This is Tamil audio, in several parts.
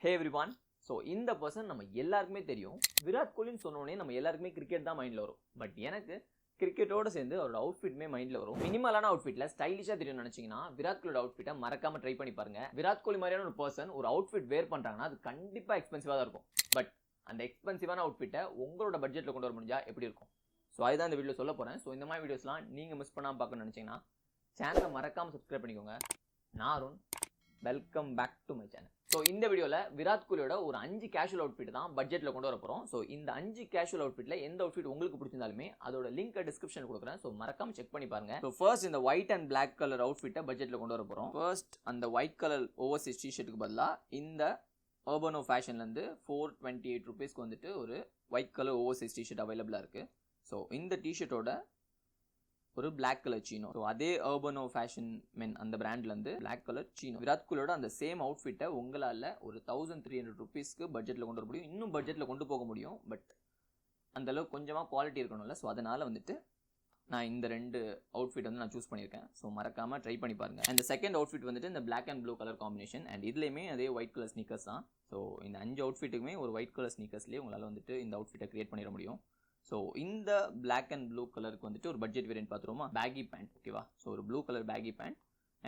ஹே எவ்ரிவான். ஸோ இந்த பர்சன் நம்ம எல்லாருக்குமே தெரியும். விராட் கோலின்னு சொன்னோடனே நம்ம எல்லாருக்குமே கிரிக்கெட் தான் மைண்டில் வரும். பட் எனக்கு கிரிக்கெட்டோட சேர்ந்து அவரோட அவுட்ஃபிட்மே மைண்டில் வரும். மினிமலான அவுட்ஃபிட்டில் ஸ்டைலிஷாக தெரியும்னு நினச்சிங்கன்னா விராட் கோலியோட அவுட்ஃபிட்டை மறக்காம ட்ரை பண்ணி பாருங்க. விராட் கோலி மாதிரியான ஒரு பர்சன் ஒரு அவுட்ஃபிட் வேர் பண்ணுறாங்கன்னா அது கண்டிப்பாக எக்ஸ்பென்சிவாக தான் இருக்கும். பட் அந்த எக்ஸ்பென்சிவான அவுட்ஃபிட்டை உங்களோட பட்ஜெட்டில் கொண்டு வர முடிஞ்சா எப்படி இருக்கும்? ஸோ அதுதான் இந்த வீடியோ சொல்ல போகிறேன். ஸோ இந்த மாதிரி வீடியோஸ்லாம் நீங்கள் மிஸ் பண்ணாமல் பார்க்கணும்னு நினச்சிங்கன்னா சேனலை மறக்காமல் சப்ஸ்கிரைப் பண்ணிக்கோங்க. நான் Arun. Welcome back to my channel. So இந்த வீடியோவில் விராட் கோலியோட ஒரு 5 கேஷுவல் அவுட்ஃபிட் தான் பட்ஜெட்டில் கொண்டு வர போகிறோம். ஸோ இந்த 5 கேஷுவல் அவுட்ஃபிட்டில் எந்த அவுட்ஃபிட் உங்களுக்கு பிடிச்சிருந்தாலுமே அதோட லிங்க் டிஸ்கிரிப்ஷன் கொடுக்குறேன். ஸோ மறக்காம செக் பண்ணி பாருங்க. ஸோ ஃபர்ஸ்ட் இந்த ஒயிட் அண்ட் பிளாக் கலர் அவுட்ஃபிட்டை பட்ஜெட்டில் கொண்டு வர போகிறோம். ஃபர்ஸ்ட் அந்த ஒயிட் கலர் ஓவர்சைஸ் டிஷர்ட்டுக்கு பதிலாக இந்த அர்பனோ ஃபேஷன்லேருந்து 428 ருபீஸ்க்கு வந்துட்டு ஒரு ஒயிட் கலர் ஓவர்சைஸ் டிஷர்ட் அவைலபிளாக இருக்குது. ஸோ இந்த டிஷர்ட்டோட ஒரு பிளாக் கலர் சீனோ. ஸோ அதே அர்பனோ ஃபேஷன் மென் அந்த பிராண்ட்லேருந்து பிளாக் கலர் சீனோ. விராட் கோலியோட அந்த சேம் அவுட்ஃபிட்டை உங்களால் ஒரு 1300 ருபீஸ்க்கு பட்ஜெட்டில் கொண்டு வர முடியும். இன்னும் பட்ஜெட்டில் கொண்டு போக முடியும். பட் அந்தளவுக்கு கொஞ்சமாக குவாலிட்டி இருக்கணும்ல. ஸோ அதனால் வந்துட்டு நான் இந்த 2 அவுட்ஃபிட் வந்து நான் சூஸ் பண்ணியிருக்கேன். ஸோ மறக்காமல் ட்ரை பண்ணி பாருங்கள். அண்ட் செகண்ட் அவுட்ஃபிட் வந்துட்டு இந்த black and blue colour combination. And இதுலேயுமே அதே ஒயிட் கலர் ஸ்னீக்கர்ஸ் தான். ஸோ இந்த 5 அவுட்ஃபிட்டுக்குமே ஒரு ஒயிட் கலர் ஸ்னீக்கர்ஸ்லேயே உங்களால் வந்துட்டு இந்த அவுட்ஃபிட்டை கிரியேட் பண்ணிட முடியும். ஸோ இந்த பிளாக் அண்ட் ப்ளூ கலருக்கு வந்துட்டு ஒரு பட்ஜெட் வேரியன்ட் பார்த்துருவோமா? Baggy pant. ஓகேவா? ஸோ ஒரு blue colour baggy pant.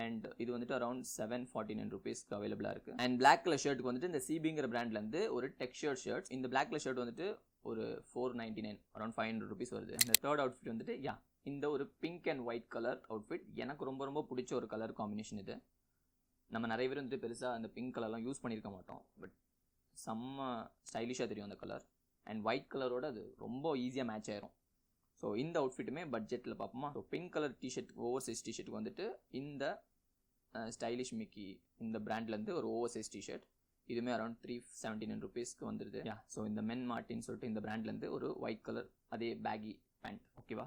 And இது வந்துட்டு அரௌண்ட் 749 ருபீஸ்க்கு அவைலபிளாக இருக்குது. அண்ட் பிளாக் கலர் ஷர்ட்டுக்கு வந்துட்டு இந்த சிபிங்கிற பிராண்ட்லேருந்து ஒரு டெக்ஸ்சர் ஷர்ட். இந்த பிளாக் கலர் ஷர்ட் வந்துட்டு ஒரு 499 அரௌண்ட் 500 ருபீஸ் வருது. இந்த தேர்ட் அவுட்ஃபிட் வந்துட்டு இந்த ஒரு pink and white colour outfit. எனக்கு ரொம்ப ரொம்ப பிடிச்ச ஒரு கலர் காம்பினேஷன் இது. நம்ம நிறைய பேர் வந்துட்டு பெருசாக அந்த பிங்க் கலர்லாம் யூஸ் பண்ணியிருக்க மாட்டோம். பட் செம்ம ஸ்டைலிஷாக தெரியும் அந்த கலர். அண்ட் ஒயிட் கலரோட அது ரொம்ப ஈஸியாக மேட்ச் ஆயிரும். ஸோ இந்த அவுட்ஃபிட்டுமே பட்ஜெட்டில் பார்ப்போமா? So pink colour T-shirt over size டிஷர்ட்டுக்கு வந்துட்டு இந்த ஸ்டைலிஷ் மிக்கி இந்த பிராண்ட்லேருந்து ஒரு ஓவர் சைஸ் டிஷர்ட். இதுவுமே அரௌண்ட் 379 ருபீஸ்க்கு வந்துடுது. ஸோ இந்த மென் மார்ட்டின்னு சொல்லிட்டு இந்த பிராண்ட்லேருந்து ஒரு ஒயிட் கலர் அதே பேகி பேண்ட். ஓகேவா?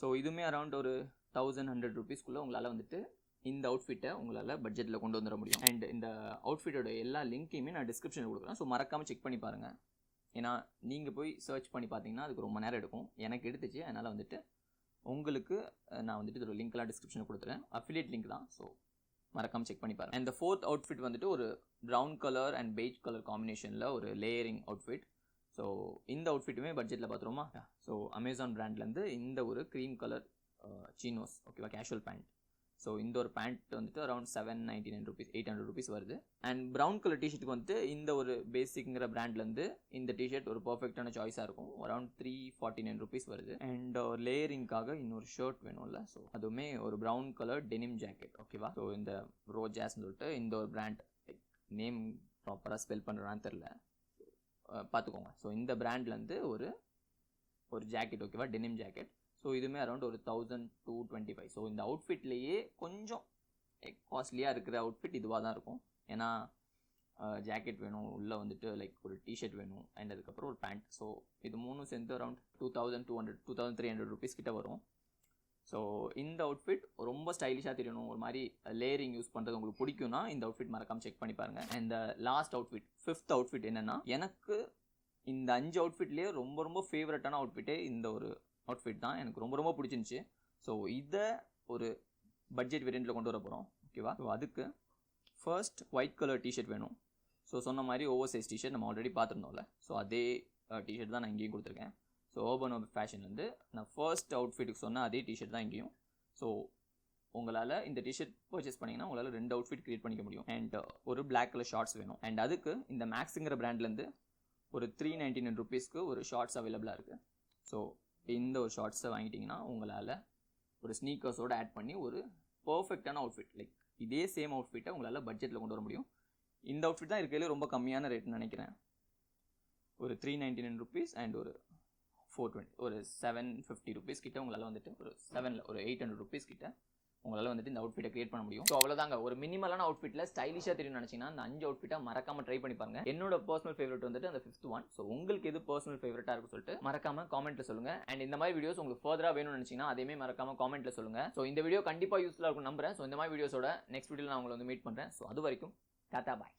ஸோ இதுவுமே அரௌண்ட் ஒரு 1100 ருபீஸ்க்குள்ளே உங்களால் வந்துட்டு இந்த அவுட்ஃபிட்டை உங்களால் பட்ஜெட்டில் கொண்டு வந்துட முடியும். அண்ட் இந்த அவுட்ஃபிட்டோட எல்லா லிங்க்கையுமே நான் டிஸ்கிரிப்ஷனில் கொடுக்குறேன். ஸோ மறக்காமல் செக் பண்ணி பாருங்கள். ஏன்னா நீங்கள் போய் சர்ச் பண்ணி பார்த்தீங்கன்னா அதுக்கு ரொம்ப நேரம் எடுக்கும். எனக்கு எடுத்துச்சு. அதனால் வந்துட்டு உங்களுக்கு நான் வந்துட்டு இதோட லிங்க்லாம் டிஸ்கிரிப்ஷனில் கொடுத்துறேன். அஃபிலியேட் லிங்க் தான். ஸோ மறக்காமல் செக் பண்ணி பாருங்கள். அண்ட் இந்த ஃபோர்த் அவுட்ஃபிட் வந்துட்டு ஒரு brown colour and beige colour காம்பினேஷனில் ஒரு லேயரிங் அவுட்ஃபிட். ஸோ இந்த அவுட்ஃபிட்டுமே பட்ஜெட்டில் பார்த்துருவோமா? ஸோ அமேசான் பிராண்ட்லேருந்து இந்த ஒரு க்ரீம் கலர் சீனோஸ். ஓகேவா? Casual pant. ஸோ இந்த ஒரு பேண்ட் வந்துட்டு அரௌண்ட் 799 ருபீஸ் 800 ருபீஸ் வருது. அண்ட் ப்ரௌன் கலர் டிஷர்ட்டுக்கு வந்துட்டு இந்த ஒரு பேசிக்ங்கிற பிராண்ட்லேருந்து இந்த டிஷர்ட் ஒரு பர்ஃபெக்டான சாய்ஸாக இருக்கும். அரௌண்ட் 349 ருபீஸ் வருது. அண்ட் லேயரிங்காக இன்னொரு ஷர்ட் வேணும்ல. ஸோ அதுவுமே ஒரு ப்ரௌன் கலர் டெனிம் ஜாக்கெட். ஓகேவா? ஸோ இந்த ரோஜாஸ்ன்னு சொல்லிட்டு இந்த ஒரு பிராண்ட் நேம் ப்ராப்பராக ஸ்பெல் பண்ணுறான்னு தெரில, பார்த்துக்கோங்க. ஸோ இந்த பிராண்ட்லேருந்து ஒரு ஜாக்கெட். ஓகேவா? Denim jacket. ஸோ இதுவுமே அரௌண்ட் ஒரு 1225. ஸோ இந்த அவுட்ஃபிட்லேயே கொஞ்சம் காஸ்ட்லியாக இருக்கிற அவுட்ஃபிட் இதுவாக தான் இருக்கும். ஏன்னா ஜாக்கெட் வேணும், உள்ளே வந்துட்டு லைக் ஒரு டிஷர்ட் வேணும், அண்ட் அதுக்கப்புறம் ஒரு பேண்ட். ஸோ இது மூணும் சேர்ந்து அரௌண்ட் 2200 2300 ருபீஸ் கிட்ட வரும். ஸோ இந்த அவுட்ஃபிட் ரொம்ப ஸ்டைலிஷாக தெரியணும், ஒரு மாதிரி லேயரிங் யூஸ் பண்ணுறது உங்களுக்கு பிடிக்கும்னா இந்த அவுட்ஃபிட் மறக்காமல் செக் பண்ணி பாருங்கள். And last outfit, 5th outfit என்னென்னா, எனக்கு இந்த 5 அவுட்ஃபிட்லேயே ரொம்ப ரொம்ப ஃபேவரட்டான அவுட்ஃபிட்டே இந்த ஒரு அவுட்ஃபிட் தான். எனக்கு ரொம்ப ரொம்ப பிடிச்சிருந்துச்சி. ஸோ இதை ஒரு பட்ஜெட் வேரியண்ட்டில் கொண்டு வர போகிறோம். ஓகேவா? ஸோ அதுக்கு ஃபர்ஸ்ட் ஒயிட் கலர் டிஷர்ட் வேணும். ஸோ சொன்ன மாதிரி ஓவர் சைஸ் டிஷர்ட் நம்ம ஆல்ரெடி பார்த்துருந்தோம்ல. ஸோ அதே டிஷர்ட் தான் நான் இங்கேயும் கொடுத்துருக்கேன். ஸோ அர்பனோ ஃபேஷன்லேருந்து நான் ஃபர்ஸ்ட் அவுட்ஃபிட்டுக்கு சொன்ன அதே டிஷர்ட் தான் இங்கேயும். ஸோ உங்களால் இந்த டிஷர்ட் பர்ச்சேஸ் பண்ணிங்கன்னா உங்களால் 2 அவுட்ஃபிட் கிரியேட் பண்ணிக்க முடியும். அண்ட் ஒரு பிளாக் கலர் ஷார்ட்ஸ் வேணும். அண்ட் அதுக்கு இந்த மேக்ஸுங்கிற பிராண்ட்லேருந்து ஒரு 399 ருபீஸ்க்கு ஒரு ஷார்ட்ஸ் அவைலபிளாக இருக்குது. ஸோ இந்த ஒரு ஷார்ட்ஸை வாங்கிட்டிங்கன்னா உங்களால் ஒரு ஸ்னீக்கர்ஸோடு ஆட் பண்ணி ஒரு பர்ஃபெக்டான அவுட்ஃபிட், லைக் இதே சேம் அவுட்ஃபிட்டை உங்களால் பட்ஜெட்டில் கொண்டு வர முடியும். இந்த அவுட்ஃபிட் தான் இருக்கிறதுலே ரொம்ப கம்மியான ரேட்னு நினைக்கிறேன். ஒரு 399 ருபீஸ் அண்ட் ஒரு 420 ஒரு 750 ருபீஸ் கிட்ட உங்களால் வந்துட்டு ஒரு 800 ருபீஸ் கிட்ட உங்களால் வந்துட்டு இந்த அவுட்ஃபிட்டை கிரியேட் பண்ண முடியும். ஸோ அவ்வளோதாங்க. ஒரு மினிமலான அவுட்ஃபிட்டில் ஸ்டைலிஷாக தெரியும் நினச்சிங்கன்னா அந்த 5 அவுட்ஃபிட்டை மறக்காம ட்ரை பண்ணி பாருங்க. என்னோட பர்சனல் ஃபேவரட் வந்துட்டு அந்த 5th ஒன். ஸோ உங்களுக்கு எது பர்சனல் ஃபேவரட்டாக இருக்கும் சொல்லிட்டு மறக்காம காமெண்ட்டில் சொல்லுங்கள். அண்ட் இந்த மாதிரி வீடியோஸ் உங்களுக்கு ஃபர்தராக வேணும்னு நினச்சிங்கன்னா அதேமே மறக்காம காமெண்ட்டில் சொல்லுங்கள். ஸோ இந்த வீடியோ கண்டிப்பாக யூஸ்ஃபுல்லாக இருக்கும் நம்புறேன். ஸோ இந்த மாதிரி வீடியோஸோட நெக்ஸ்ட் வீடியோவில் நான் உங்களை வந்து மீட் பண்ணுறேன். ஸோ அது வரைக்கும் டாடா பாய்.